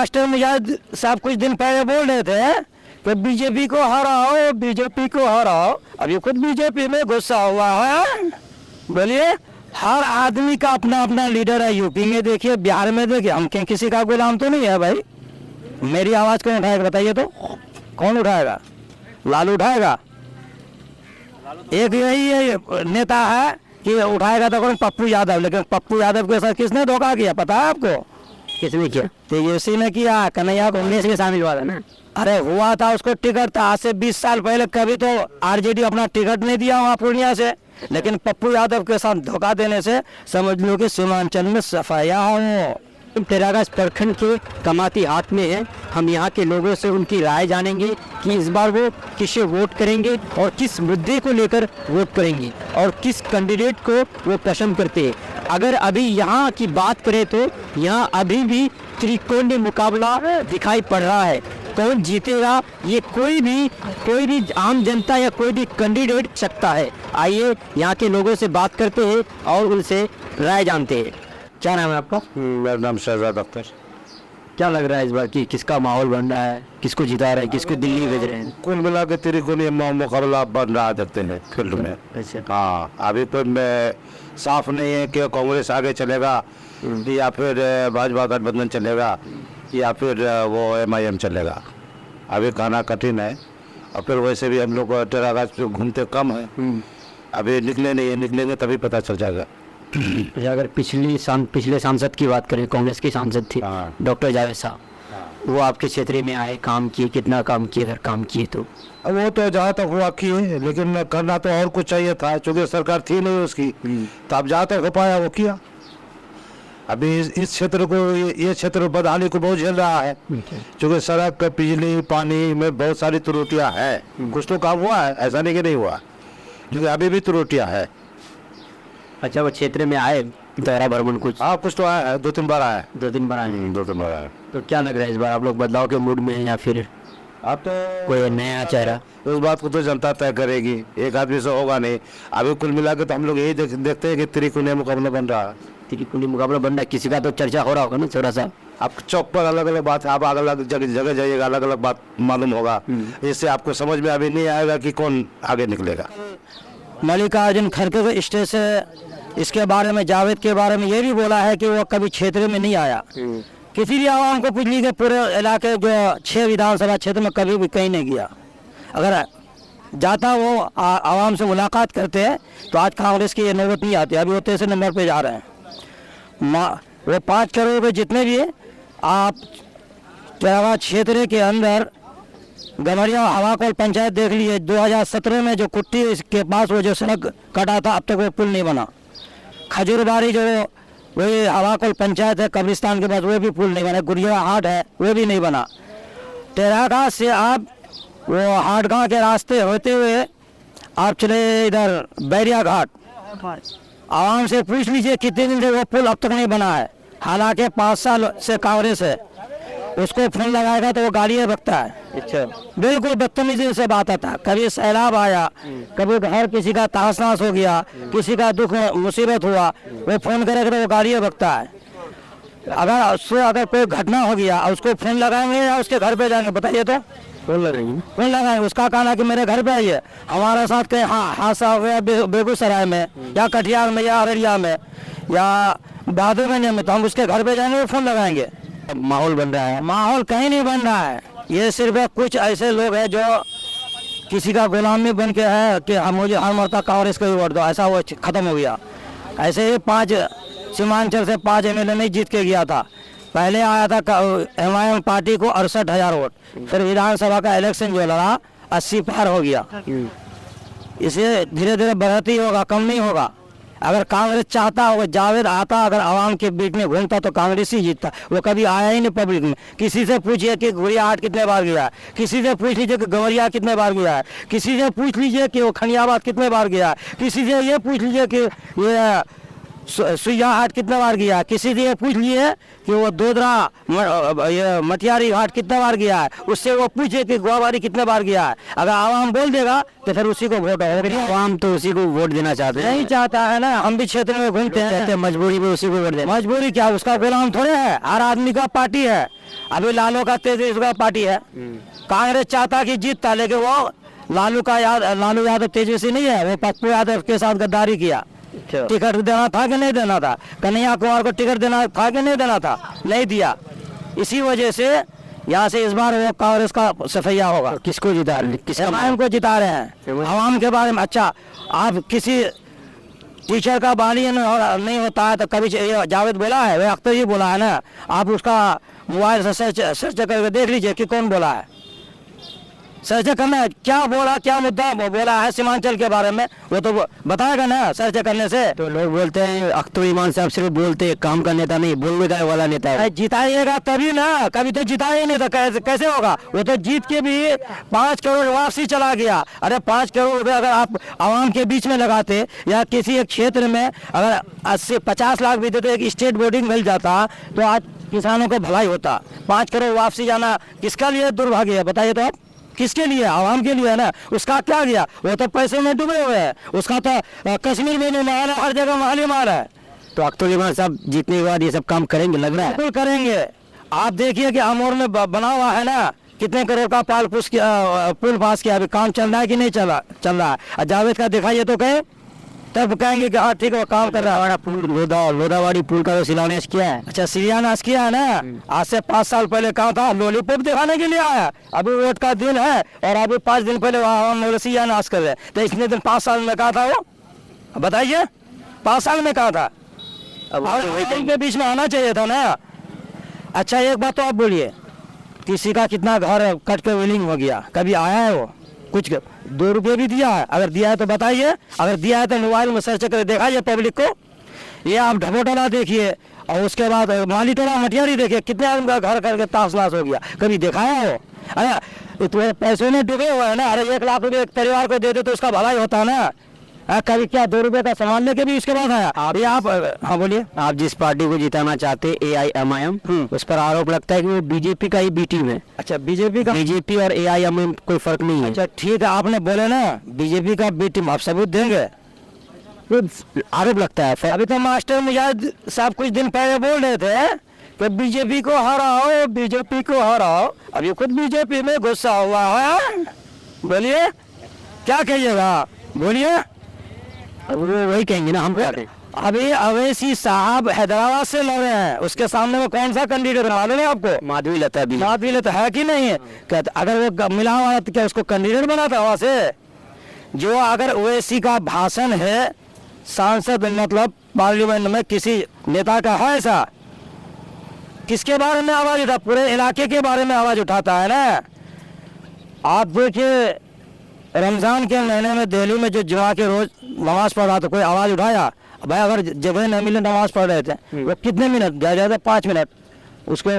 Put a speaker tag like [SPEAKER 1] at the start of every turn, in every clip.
[SPEAKER 1] Master मिजाज साहब कुछ दिन पहले बोल रहे थे कि बीजेपी को हराओ, बीजेपी को हराओ। अभी खुद बीजेपी में गुस्सा हुआ है। बोलिए, हर आदमी का अपना अपना लीडर है। यूपी में देखिए, बिहार में देखिए, हम किसी का गुलाम तो नहीं है भाई। मेरी आवाज कौन उठाएगा बताइए तो? कौन उठाएगा? लालू उठाएगा? एक यही नेता है कि उठाएगा तो कौन? पप्पू यादव। लेकिन पप्पू यादव के साथ किसने धोखा किया पता है आपको? किसने किया? तेजस्वी ने किया। कन्हैया कांग्रेस में शामिल हुआ था ना। अरे हुआ था, उसको टिकट था। आज से 20 साल पहले कभी तो आरजेडी अपना टिकट नहीं दिया वहाँ पूर्णिया से। लेकिन पप्पू यादव के साथ धोखा देने से समझ लो कि सीमांचल में सफाया हो।
[SPEAKER 2] तेरागाज प्रखंड के कमाती हाथ में है। हम यहाँ के लोगों से उनकी राय जानेंगे कि इस बार वो किसे वोट करेंगे और किस मुद्दे को लेकर वोट करेंगे और किस कैंडिडेट को वो पसंद करते हैं। अगर अभी यहाँ की बात करें तो यहाँ अभी भी त्रिकोणीय मुकाबला दिखाई पड़ रहा है। कौन जीतेगा ये कोई भी आम जनता या कोई भी कैंडिडेट सकता है। आइए यहाँ के लोगों से बात करते हैं और उनसे राय जानते हैं। क्या नाम है आपका?
[SPEAKER 3] मेरा नाम शहजाद अख्तर।
[SPEAKER 2] क्या लग रहा है इस बार कि किसका माहौल बन रहा है, किसको जिता रहा है, किसको दिल्ली भेज रहे हैं?
[SPEAKER 3] कुल मिला के त्रिकोणीय मुकाबला बन रहा देखते हैं फील्ड में।
[SPEAKER 2] अच्छा,
[SPEAKER 3] हाँ, अभी तो मैं साफ नहीं है कि कांग्रेस आगे चलेगा या फिर भाजपा गठबंधन चलेगा या फिर वो MIM चलेगा। अभी कहना कठिन है। और फिर वैसे भी हम लोग तेरागाज पे घूमते कम है। अभी निकलेंगे तभी पता चल जाएगा।
[SPEAKER 2] अगर पिछले सांसद की बात करें, कांग्रेस के सांसद थे डॉक्टर जावेद साहब, वो आपके क्षेत्र में आए, काम किए, कितना काम किए? अगर काम किए तो
[SPEAKER 3] वो तो जहाँ तक हुआ किए, लेकिन करना तो और कुछ चाहिए था, चूँकि सरकार थी नहीं उसकी। तो अब जहाँ तक हो पाया वो किया। अभी इस क्षेत्र को, ये क्षेत्र बदहाली को बहुत झेल रहा है, क्योंकि सड़क, बिजली, पानी में बहुत सारी त्रुटियाँ हैं। कुछ तो काम हुआ है, ऐसा नहीं कि नहीं हुआ, क्योंकि अभी भी त्रुटियाँ है।
[SPEAKER 2] अच्छा, वो क्षेत्र में आए दौरा भ्रमण कुछ?
[SPEAKER 3] हाँ, कुछ तो आया है, 2-3 बार आया है।
[SPEAKER 2] 2-3 बार आए?
[SPEAKER 3] 2-3 बार आया।
[SPEAKER 2] तो क्या लग रहा है इस बार आप लोग बदलाव के मूड में हैं या फिर
[SPEAKER 3] अब तो
[SPEAKER 2] कोई नया चेहरा?
[SPEAKER 3] उस बात को तो जनता तय करेगी, एक आदमी से होगा नहीं। अभी कुल मिला के तो हम लोग यही देखते हैं कि त्रिकोणीय मुकाबला बन रहा है।
[SPEAKER 2] त्रिकोणीय मुकाबला बन रहा है, किसी का तो चर्चा हो रहा होगा ना थोड़ा सा।
[SPEAKER 3] आप चौक पर अलग अलग बात है, आप अलग अलग जगह जाइएगा, अलग अलग बात मालूम होगा। इससे आपको समझ में अभी नहीं आएगा कि कौन आगे निकलेगा।
[SPEAKER 1] मल्लिकार्जुन खड़गे के स्टेज से इसके बारे में, जावेद के बारे में ये भी बोला है कि वो कभी क्षेत्र में नहीं आया। किसी भी आवाम को पूछ लीजिए, पूरे इलाके जो 6 विधानसभा क्षेत्र में कभी भी कहीं नहीं गया। अगर जाता वो आवाम से मुलाकात करते हैं तो आज कांग्रेस की ये नौबत नहीं आती। अभी वो 3 नंबर पे जा रहे हैं। वो 5 करोड़ रुपये जितने भी है, आप तेरागाज क्षेत्र के अंदर गमरिया हवाकोल पंचायत देख लीजिए। 2017 में जो कुट्टी के पास वो जो सड़क कटा था, अब तक वो पुल नहीं बना। खजूरबारी जो वही हवाकोल पंचायत है कब्रिस्तान के पास, वो भी पुल नहीं बना। गुड़िया हाट है, वो भी नहीं बना। तेरागाज से आप वो हाटगांव के रास्ते होते हुए आप चले इधर बैरिया घाट, आवाम से पूछ लीजिए कितने दिन से वो पुल अब तक नहीं बना है। हालांकि 5 साल से कांग्रेस है, उसको फोन लगाएगा तो वो गालियाँ बकता है।
[SPEAKER 2] अच्छा,
[SPEAKER 1] बिल्कुल बदतमीजी से बात आता। कभी सैलाब आया, कभी घर किसी का तहस नहस हो गया, किसी का दुख मुसीबत हुआ, वो फोन करेगा तो वो गालियाँ बकता है। अगर उससे अगर कोई घटना हो गया, उसको फोन लगाएंगे या उसके घर पे जाएंगे बताइए तो?
[SPEAKER 2] फोन लगाएंगे।
[SPEAKER 1] फोन लगाएंगे। उसका कहना कि मेरे घर पे आइए। हमारे साथ कहीं हादसा हो गया बेगूसराय में या कटिहार में या अररिया में या बहादुरगंज में, तो हम उसके घर पे जाएंगे, फोन लगाएंगे।
[SPEAKER 2] माहौल बन रहा है?
[SPEAKER 1] माहौल कहीं नहीं बन रहा है। ये सिर्फ कुछ ऐसे लोग हैं जो किसी का गुलामी बन के है कि हम मुझे हर मरता कांग्रेस को ही वोट दो, ऐसा वो खत्म हो गया। ऐसे ही 5 सीमांचल से 5 MLA नहीं जीत के गया था। पहले आया था MIM पार्टी को 68,000 वोट। फिर विधानसभा का इलेक्शन जो लड़ा 80 पार हो गया। इसे धीरे धीरे बढ़ती होगा, कम नहीं होगा। अगर कांग्रेस चाहता होगा, जावेद आता अगर आवाम के बीच में घूमता तो कांग्रेस ही जीतता। वो कभी आया ही नहीं पब्लिक में। किसी से पूछिए कि गुड़िया हाट कितने बार गया है, किसी से पूछ लीजिए कि गवरिया कितने बार गया है, किसी से पूछ लीजिए कि वो खनियाबाद कितने बार गया है, किसी से ये पूछ लीजिए कि ये सुइया हाट कितना बार गया है? किसी से पूछ लिए कि वो दोदरा ये मटियारी घाट कितना बार गया है? उससे वो पूछे कि गोवाबारी कितने बार गया है। अगर आवाम बोल देगा तो फिर उसी को वोट होगा।
[SPEAKER 2] आवाम तो उसी को वोट देना चाहते हैं,
[SPEAKER 1] नहीं चाहता है ना। हम भी क्षेत्र में घूमते
[SPEAKER 2] कहते
[SPEAKER 1] हैं,
[SPEAKER 2] हैं मजबूरी में उसी को वोट देना।
[SPEAKER 1] मजबूरी क्या, उसका गुलाम थोड़े है। हर आदमी का पार्टी है। अभी लालू का तेजस्वी का पार्टी है। कांग्रेस चाहता कि जीतता, लेकिन वो लालू यादव तेजस्वी नहीं है, वो पप्पू यादव के साथ गद्दारी किया। टिकट देना था कि नहीं देना था? कन्हैया कुमार को टिकट देना था कि नहीं देना था? नहीं दिया। इसी वजह से यहाँ से इस बार वो कांग्रेस का सफैया होगा।
[SPEAKER 2] तो किसको जिता रहे, किसका
[SPEAKER 1] एमआईएम को जिता रहे हैं। आवाम के बारे में अच्छा, आप किसी टीचर का बानी नहीं होता है तो कभी ये जावेद बोला है, वह अख्तर ही बोला है ना। आप उसका मोबाइल से सर्च करके देख लीजिए कि कौन बोला है। सर्च करना है क्या बोला, क्या मुद्दा बोला है सीमांचल के बारे में, वो तो बताएगा ना सर्च करने से।
[SPEAKER 2] तो लोग बोलते हैं अख्तर ईमान साहब सिर्फ बोलते, काम का नेता नहीं, बोलने का वाला नेता है।
[SPEAKER 1] जिताइएगा तभी ना, कभी तो जिताया ही नहीं तो कैसे होगा? वो तो जीत के भी 5 करोड़ वापसी चला गया। अरे 5 करोड़ रुपए अगर आप आवाम के बीच में लगाते या किसी एक क्षेत्र में अगर 80-50 लाख भी देते, एक स्टेट बोर्डिंग मिल जाता तो आज किसानों को भलाई होता। 5 करोड़ वापसी जाना किसका लिए दुर्भाग्य है बताइए तो आप? किसके लिए? आवाम के लिए है ना। उसका क्या गया? वो तो पैसे में डूबे हुए हैं। उसका तो कश्मीर में नहीं मार है, हर जगह माल ही मार है।
[SPEAKER 2] तो अख्तर ईमान साहब जीतने के बाद ये सब काम करेंगे लग रहा है?
[SPEAKER 1] बिल्कुल करेंगे। आप देखिए कि अमोर में बना हुआ है ना, कितने करोड़ का पुल पास किया। अभी काम चल रहा है कि नहीं चल रहा है? और जावेद का दिखाइए तो कहे, तब कहेंगे कि हाँ ठीक है वो काम कर रहा है।
[SPEAKER 2] हमारा पुल लोधावाड़ी पुल का तो शिलान्यास किया है।
[SPEAKER 1] अच्छा, शिलान्यास किया है ना। आज से 5 साल पहले कहा था लॉलीपॉप दिखाने के लिए आया। अभी वोट का दिन है और अभी 5 दिन पहले वहाँ शिलान्यास कर रहे हैं। तो इतने दिन 5 साल में कहा था वो, बताइए 5 साल में कहा था। अब के बीच में आना चाहिए था ना। अच्छा एक बात तो आप बोलिए, किसी का कितना घर कट के वेलिंग हो गया, कभी आया है वो? कुछ 2 रुपये भी दिया है? अगर दिया है तो बताइए। अगर दिया है तो मोबाइल में सर्च करके दिखाइए पब्लिक को। ये आप ढबोटला देखिए और उसके बाद माली टोला मटियारी देखिए, कितने आदमी का घर करके ताश नाश हो गया, कभी दिखाया हो? अरे तो पैसों में डूबे हुए हैं ना। अरे 1 लाख रुपये एक परिवार को दे दे तो उसका भलाई होता है ना। कभी क्या 2 रुपये का सामान लेके भी उसके बाद आया। आप हाँ बोलिए।
[SPEAKER 2] आप जिस पार्टी को जिताना चाहते AIMIM, उस पर आरोप लगता है कि वो बीजेपी का ही बी टीम है।
[SPEAKER 1] अच्छा, बीजेपी
[SPEAKER 2] और AIMIM कोई फर्क नहीं है।
[SPEAKER 1] अच्छा ठीक है, आपने बोले ना बीजेपी का बी टीम, आप सबूत देंगे?
[SPEAKER 2] आरोप लगता है।
[SPEAKER 1] अभी तो मास्टर मुजाहिद साहब कुछ दिन पहले बोल रहे थे कि बीजेपी को हराओ, बीजेपी को हराओ। अभी खुद बीजेपी में गुस्सा हुआ है। बोलिए क्या कहिएगा, बोलिए।
[SPEAKER 2] वो वही कहेंगे ना, हम क्या कहें?
[SPEAKER 1] अभी अवैसी साहब हैदराबाद से लड़ रहे हैं, उसके सामने में कौन सा कैंडिडेट मालूम है आपको?
[SPEAKER 2] माधवी लता भी।
[SPEAKER 1] माधवी लता है कि नहीं है? अगर वो मिला हुआ तो क्या उसको कैंडिडेट बना था वहां से? जो अगर ओवैसी का भाषण है सांसद मतलब पार्लियामेंट में किसी नेता का है ऐसा, किसके बारे में आवाज उठा? पूरे इलाके के बारे में आवाज उठाता है ना। आप देखिए रमजान के महीने में दिल्ली में जो जुमा के रोज नमाज पढ़ रहा था, कोई आवाज उठाया? भाई अगर जगह न मिले, नमाज पढ़ रहे थे वो कितने मिनट, ज़्यादा 5 मिनट उसको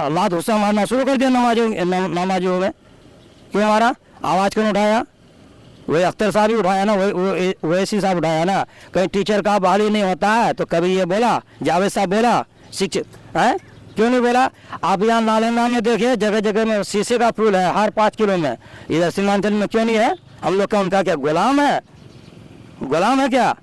[SPEAKER 1] लात गुस्सा मारना शुरू कर दिया नमाजियों में। क्यों मारा? आवाज़ क्यों उठाया? वही अख्तर साहब ही उठाया ना, वैसी साहब उठाया ना। कहीं टीचर का बहाली नहीं होता है तो कभी ये बोला, जावेद साहब बोला, शिक्षक है क्यों नहीं बोला? आप यहाँ नालंदा में देखिए जगह जगह में शीशे का पुल है हर 5 किलो में। इधर सीमांचल में क्यों नहीं है? हम लोग का उनका क्या गुलाम है? गुलाम है क्या?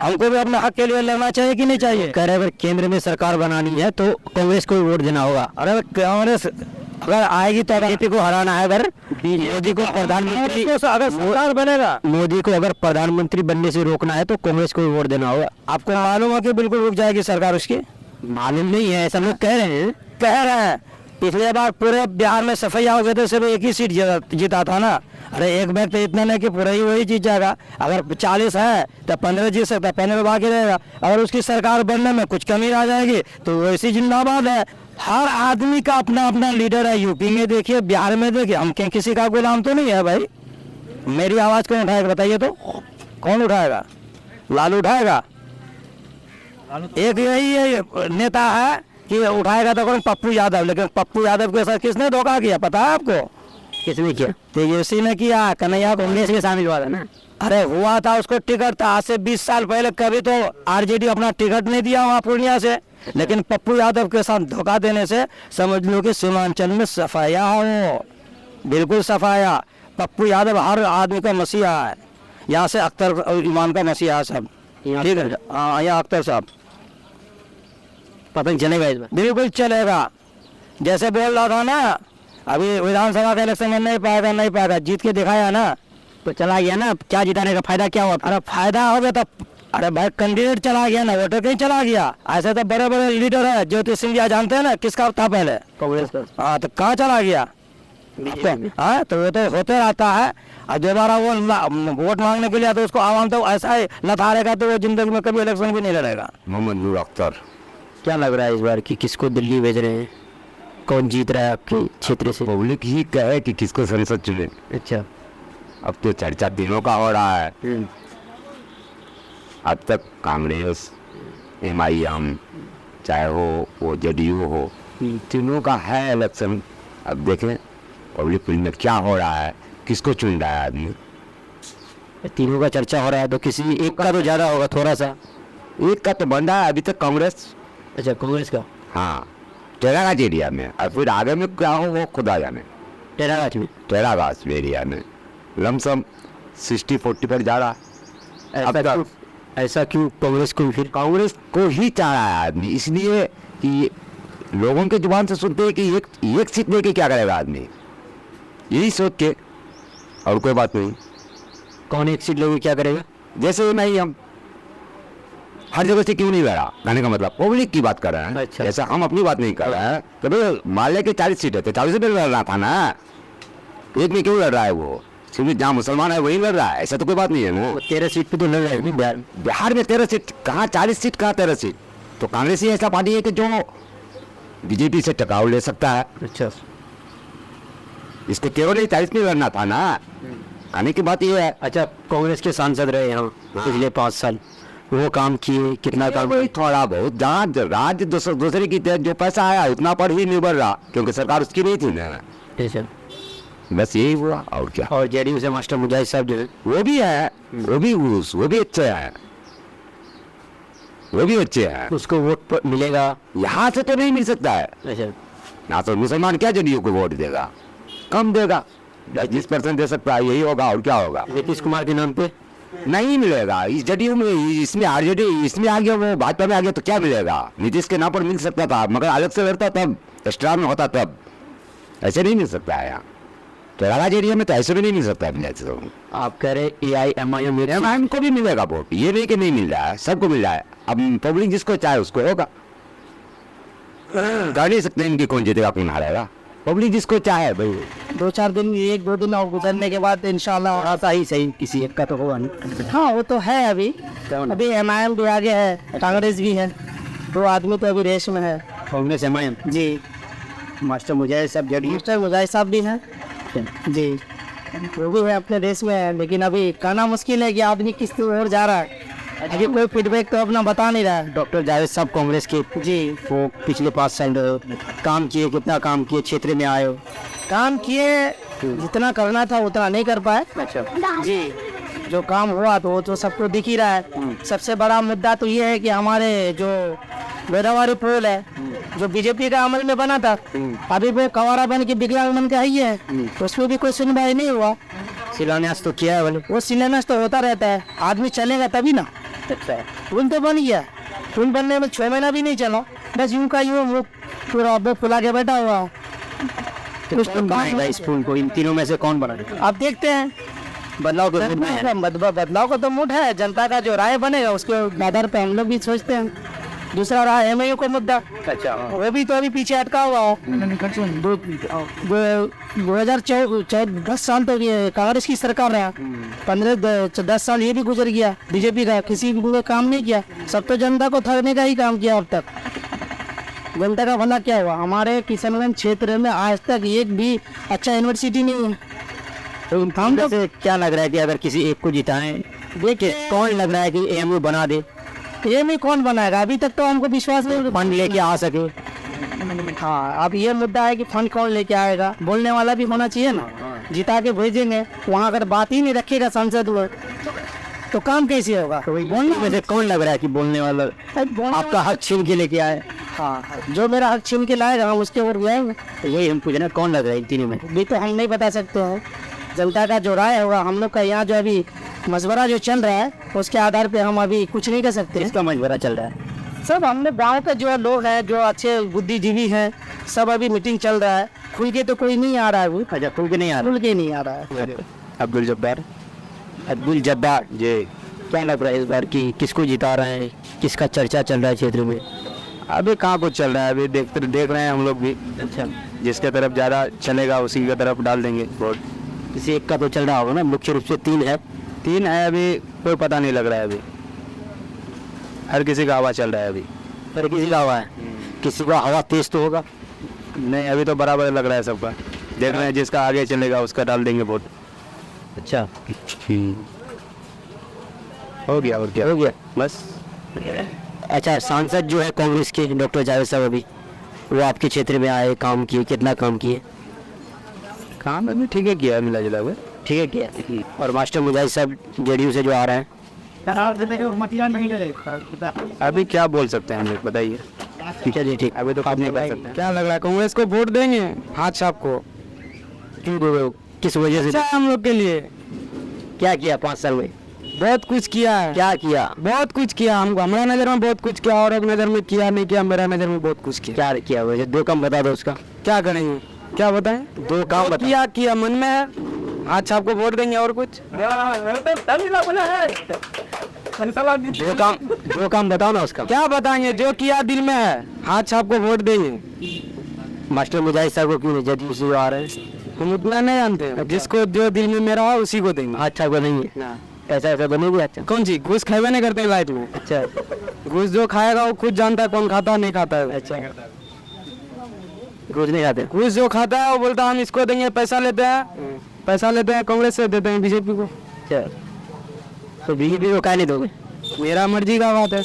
[SPEAKER 1] हमको भी अपने हक के लिए लड़ना चाहिए कि नहीं चाहिए?
[SPEAKER 2] कह रहे अगर केंद्र में सरकार बनानी है तो कांग्रेस को वोट देना होगा।
[SPEAKER 1] अरे कांग्रेस अगर आएगी तो
[SPEAKER 2] बीजेपी को हराना है। अगर मोदी को प्रधानमंत्री,
[SPEAKER 1] अगर सरकार बनेगा,
[SPEAKER 2] मोदी को अगर प्रधानमंत्री बनने से रोकना है तो कांग्रेस को वोट देना होगा।
[SPEAKER 1] आपको मालूम है कि बिल्कुल रुक जाएगी सरकार उसकी?
[SPEAKER 2] मालूम नहीं है, ऐसा लोग कह रहे हैं।
[SPEAKER 1] पिछले बार पूरे बिहार में सफैया हो गए थे, सिर्फ 1 ही सीट जीता था ना। अरे एक बैग तो इतना नहीं कि पूरा ही वही जीत जाएगा। अगर 40 है तो 15 जीत सकता है, 15 बाकी रहेगा। अगर उसकी सरकार बनने में कुछ कमी आ जाएगी तो वैसी जिंदाबाद है। हर आदमी का अपना अपना लीडर है। यूपी में देखिए, बिहार में देखिए, हम क्या किसी का गुलाम तो नहीं है भाई। मेरी आवाज़ कौन उठाएगा बताइए तो? कौन उठाएगा? लालू उठाएगा? एक यही नेता है कि उठाएगा तो कौन? पप्पू यादव। लेकिन पप्पू यादव के साथ किसने धोखा किया पता है आपको?
[SPEAKER 2] किसने किया?
[SPEAKER 1] तेजस्वी ने किया, कन्हैया
[SPEAKER 2] कांग्रेस के शामिल हुआ था ना।
[SPEAKER 1] अरे हुआ था, उसको टिकट था आज से 20 साल पहले। कभी तो आरजेडी अपना टिकट नहीं दिया वहाँ पूर्णिया से, लेकिन पप्पू यादव के साथ धोखा देने से समझ लो कि सीमांचल में सफाया हो, बिल्कुल सफाया। पप्पू यादव हर आदमी का मसीहा है, यहाँ से अख्तर और ईमान का मसीहा है सब, ठीक है। हाँ, यहाँ अख्तर साहब
[SPEAKER 2] पता नहीं चलेगा इस बार।
[SPEAKER 1] बिल्कुल चलेगा। जैसे बोल रहा था ना, अभी विधानसभा का इलेक्शन में नहीं पाएगा, जीत के दिखाया ना,
[SPEAKER 2] तो चला गया ना, क्या जिताने का फायदा क्या हुआ?
[SPEAKER 1] अरे फायदा हो गया तो, अरे भाई कैंडिडेट चला गया ना, वोटर कहीं चला गया। ऐसे तो बड़े बड़े लीडर है, ज्योति सिंधिया जानते हैं ना, किसका था पहले?
[SPEAKER 2] कांग्रेस का।
[SPEAKER 1] हाँ, तो कहाँ चला गया? हाँ, तो ये तो होते रहता है। और दोबारा वो वोट मांगने के लिए तो उसको आवाम तो ऐसा ही लताड़ेगा, तो वो जिंदगी में कभी इलेक्शन भी नहीं लड़ेगा।
[SPEAKER 3] मोहम्मद नूर अख्तर।
[SPEAKER 2] क्या लग रहा है इस बार कि किसको दिल्ली भेज रहे हैं? कौन जीत रहा है आपके क्षेत्र से?
[SPEAKER 4] पब्लिक ही कहे कि किसको संसद चुने।
[SPEAKER 2] अच्छा।
[SPEAKER 4] अब तो चर्चा तीनों का हो रहा है। अब तक कांग्रेस, MIM, चाहे हो वो JDU हो, तीनों का है इलेक्शन। अब देखें पब्लिक फील्ड में क्या हो रहा है, किसको चुन रहा है आदमी।
[SPEAKER 2] तीनों का चर्चा हो रहा है, तो किसी एक का तो ज्यादा होगा थोड़ा सा।
[SPEAKER 4] एक का तो बन रहा है अभी तक कांग्रेस।
[SPEAKER 2] अच्छा, कांग्रेस का।
[SPEAKER 4] हाँ, टेरागाछ एरिया में। और फिर आगे में क्या हो वो खुदा जाने।
[SPEAKER 2] टेरागाछ में।
[SPEAKER 4] टेरागाछ एरिया में लमसम 60-40 पर जा रहा है। अब तक
[SPEAKER 2] ऐसा क्यों कांग्रेस को? फिर
[SPEAKER 4] कांग्रेस को ही चाह रहा है आदमी, इसलिए कि लोगों के जुबान से सुनते हैं कि एक सीट लेके क्या करेगा आदमी, यही सोच के, और कोई बात नहीं।
[SPEAKER 2] कौन एक सीट लोगे क्या करेगा?
[SPEAKER 4] जैसे नहीं, हम हर जगह से क्यों नहीं लड़ा, कहने का मतलब पब्लिक की बात कर रहे हैं।
[SPEAKER 2] अच्छा।
[SPEAKER 4] जैसा हम अपनी बात नहीं कर रहे हैं। कभी मान लिया कि 40 सीट है तो 40 में लड़ रहा था ना, एक में क्यों लड़ रहा है? वो सिर्फ जहाँ मुसलमान है वही लड़ रहा है, ऐसा तो कोई बात नहीं है ना।
[SPEAKER 2] 13 सीट पे तो लड़ रहे हैं बिहार में।
[SPEAKER 4] बिहार में 13 सीट कहाँ, 40 सीट कहाँ 13 सीट? तो कांग्रेस ही ऐसा पार्टी है कि जो बीजेपी से टकराव ले सकता है।
[SPEAKER 2] अच्छा।
[SPEAKER 4] इसको केवल ही 40 में लड़ना था ना, आने की बात ये है।
[SPEAKER 2] अच्छा, कांग्रेस के सांसद रहे यहाँ पिछले 5 साल, वो काम किए? कितना काम?
[SPEAKER 4] वही थोड़ा बहुत, जहाँ राज्य दूसरे की जो पैसा आया उतना पर ही निर्भर रहा, क्योंकि सरकार उसकी नहीं थी ना।
[SPEAKER 2] अच्छा।
[SPEAKER 4] बस यही हुआ, और क्या।
[SPEAKER 2] और JDU से मास्टर मुजाहिद साहब जो है,
[SPEAKER 4] वो भी है, वो भी अच्छे हैं, वो भी अच्छे हैं।
[SPEAKER 2] उसको वोट मिलेगा?
[SPEAKER 4] यहाँ से तो नहीं मिल सकता है
[SPEAKER 2] अच्छा।
[SPEAKER 4] ना, तो मुसलमान क्या JDU को वोट देगा? कम देगा, 20% दे सकता है, यही होगा, और क्या होगा।
[SPEAKER 2] नीतीश कुमार के नाम पे
[SPEAKER 4] नहीं मिलेगा। इस JDU में, इसमें RJD इसमें आ गया, वो भाजपा में आ गया, तो क्या मिलेगा? नीतीश के नाम पर मिल सकता था, मगर अलग से लड़ता तब, एक्स्ट्रा में होता तब। ऐसे नहीं मिल सकता है यहाँ टेरागाछ एरिया में, तो ऐसे भी नहीं मिल सकता है।
[SPEAKER 2] आप कह रहे AIMIM
[SPEAKER 4] को भी मिलेगा वोट, ये नहीं कि नहीं मिल रहा है, सबको मिल रहा है। अब पब्लिक जिसको चाहे उसको होगा, कह नहीं सकते इनकी कौन जीतेगा कौन हारेगा, पब्लिक जिसको चाहे भाई।
[SPEAKER 1] 2-4 दिन, 1-2 दिन और गुजरने के बाद इंशाल्लाह
[SPEAKER 2] ऐसा ही सही किसी एक का तो होगा नहीं।
[SPEAKER 1] हाँ, वो तो है। अभी MIM भी आगे है, कांग्रेस भी है, 2 आदमी तो अभी रेस में है।
[SPEAKER 2] कांग्रेस MIM
[SPEAKER 1] जी।
[SPEAKER 2] मास्टर मुजाहिद साहब JDU।
[SPEAKER 1] मास्टर मुजाहिद साहब भी हैं जी, वो भी है अपने देश में है। लेकिन अभी कहना मुश्किल है कि आदमी किस ओर जा रहा है, अभी कोई फीडबैक तो अपना बता नहीं रहा है।
[SPEAKER 2] डॉक्टर जावेद साहब कांग्रेस के
[SPEAKER 1] जी।
[SPEAKER 2] वो पिछले 5 साल काम किए, कितना काम किए, क्षेत्र में आए हो?
[SPEAKER 1] काम किए, जितना करना था उतना नहीं कर पाए।
[SPEAKER 2] अच्छा।
[SPEAKER 1] जी, जो काम हुआ तो वो तो सबको दिख ही रहा है। सबसे बड़ा मुद्दा तो ये है कि हमारे जो गोदावरी पुल है, जो बीजेपी का अमल में बना था, अभी वो कवारा बन के विकलांग बन के आई है, तो उसमें भी कोई सुनवाई नहीं हुआ।
[SPEAKER 2] शिलान्यास तो किया है बोले?
[SPEAKER 1] वो शिलान्यास तो होता रहता है, आदमी चलेगा तभी ना। पुल तो बन गया, पुल बनने में 6 महीना भी नहीं चला, बस यूं का यूं वो पूरा फुला के बैठा हुआ।
[SPEAKER 2] तो कौन बनाएगा इस पुल को? इन तीनों में से कौन बनाएगा?
[SPEAKER 1] आप देखते हैं,
[SPEAKER 2] बदलाव तो
[SPEAKER 1] बदलाव का तो मूड है, जनता का जो राय बनेगा उसके आधार पे हम लोग भी सोचते हैं। दूसरा रहा MIU का मुद्दा।
[SPEAKER 2] अच्छा।
[SPEAKER 1] वो भी तो अभी पीछे अटका हुआ हो। 2010 साल तो ये कांग्रेस की सरकार रहा, 15-10 साल ये भी गुजर गया, बीजेपी का किसी भी काम नहीं किया, सब तो जनता को ठगने का ही काम किया। अब तक जनता का भला क्या हुआ? हमारे किशनगंज क्षेत्र में आज तक एक भी अच्छा यूनिवर्सिटी नहीं है।
[SPEAKER 2] तो हम तो क्या लग रहा है कि अगर किसी एक को जिताएं, देखिए कौन लग रहा है कि AMU बना दे?
[SPEAKER 1] ये नहीं कौन बनाएगा? अभी तक तो हमको विश्वास नहीं,
[SPEAKER 2] फंड लेके आ सके।
[SPEAKER 1] हाँ, अब ये मुद्दा है कि फंड कौन लेके आएगा, बोलने वाला भी होना चाहिए ना। जिता के भेजेंगे, वहाँ अगर बात ही नहीं रखेगा संसद में तो काम कैसे होगा?
[SPEAKER 2] बोलने में से कौन लग रहा है कि बोलने वाला आपका हक छीन के लेके आए?
[SPEAKER 1] हाँ, जो मेरा हक छीन के लाएगा हम उसके ऊपर जाएंगे।
[SPEAKER 2] तो वही हम पूछ रहे हैं, कौन लग रहा है इन तीनों में?
[SPEAKER 1] अभी तो हम नहीं बता सकते हैं, जनता का जो राय होगा, हम लोग का यहाँ जो अभी मशवरा जो चल रहा है उसके आधार पे हम अभी कुछ नहीं कर सकते।
[SPEAKER 2] किसका मशवरा चल रहा है?
[SPEAKER 1] सब हमने गाँव के जो लोग हैं, जो अच्छे बुद्धिजीवी हैं, सब अभी मीटिंग चल रहा है। खुल के तो कोई नहीं आ रहा है, अभी
[SPEAKER 2] अच्छा, खुल के नहीं आ
[SPEAKER 1] खुल के नहीं आ रहा है।
[SPEAKER 2] रहा। अब्दुल जब्बार जी, क्या लग रहा है इस बार की किसको जिता रहे हैं? किसका चर्चा चल रहा है क्षेत्र में?
[SPEAKER 5] अभी कहाँ कुछ चल रहा है, अभी देख रहे हैं हम लोग भी।
[SPEAKER 2] अच्छा,
[SPEAKER 5] जिसके तरफ ज़्यादा चलेगा उसी की तरफ डाल देंगे वोट।
[SPEAKER 2] किसी एक का तो चल रहा होगा ना, मुख्य रूप से 3 है।
[SPEAKER 5] 3 है, अभी कोई पता नहीं लग रहा है। अभी हर किसी का हवा चल रहा है अभी।
[SPEAKER 2] पर किसी का हवा है, किसी का हवा तेज तो होगा।
[SPEAKER 5] नहीं, अभी तो बराबर लग रहा है सबका। देख रहे हैं जिसका आगे चलेगा उसका डाल देंगे वोट।
[SPEAKER 2] अच्छा,
[SPEAKER 5] हो गया और क्या,
[SPEAKER 2] हो गया
[SPEAKER 5] बस।
[SPEAKER 2] अच्छा, सांसद जो है कांग्रेस के डॉक्टर जावेद साहब, अभी वो आपके क्षेत्र में आए, काम किए, कितना काम किए?
[SPEAKER 5] काम अभी ठीक है किया है, मिला जुला हुआ।
[SPEAKER 2] ठीक है किया। और मास्टर मुजाहिद साहब जेडीयू से जो आ रहे हैं,
[SPEAKER 5] अभी क्या बोल सकते हैं हम लोग, बताइए।
[SPEAKER 2] ठीक है जी, ठीक।
[SPEAKER 5] अभी तो कुछ नहीं कर सकते।
[SPEAKER 6] क्या लग रहा है, कांग्रेस को वोट देंगे? हाथ छाप को।
[SPEAKER 2] क्यों दोगे? किस वजह से?
[SPEAKER 6] अच्छा है हम लोग के लिए,
[SPEAKER 2] क्या किया 5 साल में?
[SPEAKER 6] बहुत कुछ किया है।
[SPEAKER 2] क्या किया?
[SPEAKER 6] बहुत कुछ किया हमको, हमारा नजर में बहुत कुछ किया, और एक नजर में किया नहीं किया, मेरा नजर में बहुत कुछ किया।
[SPEAKER 2] क्या किया? वजह 2 काम बता दो उसका।
[SPEAKER 6] क्या करेंगे, क्या बताएं?
[SPEAKER 2] 2 काम बता।
[SPEAKER 6] किया किया मन में है, हाथ छाप को वोट देंगे, और कुछ?
[SPEAKER 2] 2 काम बताओ ना उसका।
[SPEAKER 6] क्या बताएंगे, जो किया दिल में है, हाथ छाप को वोट देंगे।
[SPEAKER 2] मास्टर मुजाहिद साहब को क्यों नहीं, जेडीयू से जो आ रहे हैं?
[SPEAKER 6] हम उतना नहीं जानते हैं, जिसको जो दिल में मेरा है उसी को देंगे।
[SPEAKER 2] अच्छा बनेंगे, ऐसा बनेगी। अच्छा,
[SPEAKER 6] कौन सी घूस खाए नहीं करते हैं लाइफ में?
[SPEAKER 2] अच्छा,
[SPEAKER 6] घूस जो खाएगा वो खुद जानता है, कौन खाता है नहीं खाता है।
[SPEAKER 2] अच्छा, रोज नहीं आते?
[SPEAKER 6] घूस जो खाता है वो बोलता है हम इसको देंगे, पैसा लेते हैं, पैसा लेते हैं कांग्रेस से, देते हैं बीजेपी को।
[SPEAKER 2] अच्छा, तो बीजेपी को क्या नहीं दोगे?
[SPEAKER 6] मेरा मर्जी का बात है।